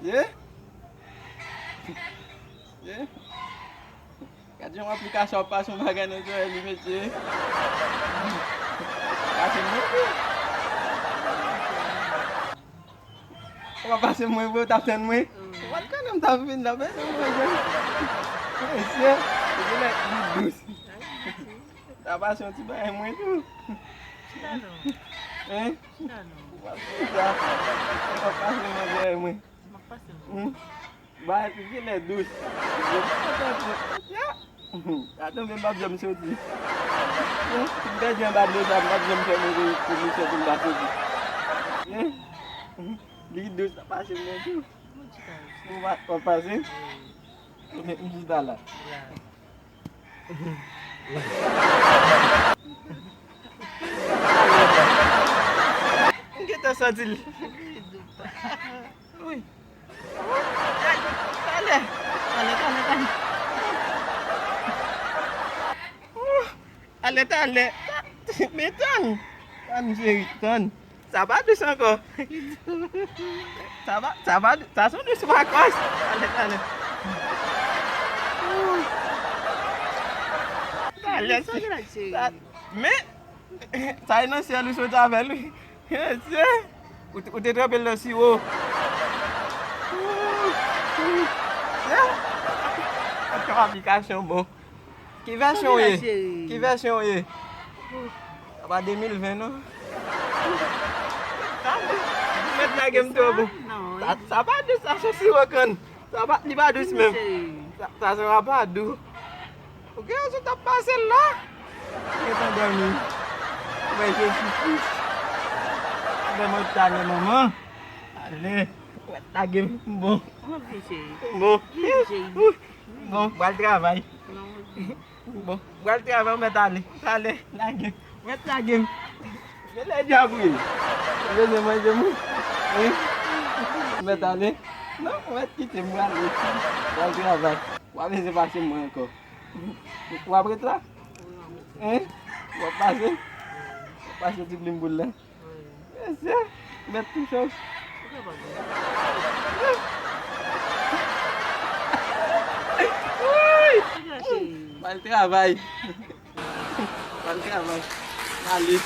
Ye? Ye? Kadang aplikasi apa semua bagian itu limit ye. Kasih mu. Apa pasal mu ibu tafian mu? What kan am tafin dah betul mu aja. Iya, begini dus. Tak pasal tiba mu itu. Eh? Sudah. Apa pasal mu aja mu? Baik begini dus. Ya. Atau memang jam suci. Sudah jam balik jam saya mau komisi pembahasan. Ya. Lidus tak pasirnya itu. Apa sih? Ini kita lah. Kita sadil. Ui. Tale. Ale. Metan. Kan sih. Sabar di sana. Sabar. Tasuk di semua kos. Ale. Mais, ça non c'est le soja avec lui. Ou t'es très belle aussi haut. Encore application bon. Qui version est? Qui version est? Ça va 2020 non? Mettre la game toi bon. Ça va de ça c'est si aucun. Ça va il va douce même. Ça sera pas doux. Ok, je t'ai passé là. Il est endormi. Mais je suis triste. Allez, tanya maman. Allez, la game. Bon. Bon, va le travail. Bon, va le travail, mais allez, la game. Mets la game. Je l'ai déjà pris. Je vais manger moi. Mais allez. Non, on va quitter moi. Va le travail. On va laisser passer moi encore. Vous avez pris là? Hein? Vous passez? Vous passez du limboul là? C'est ça? Mettre tout chose. Oui! Pas le travail. Pas le travail. Allez.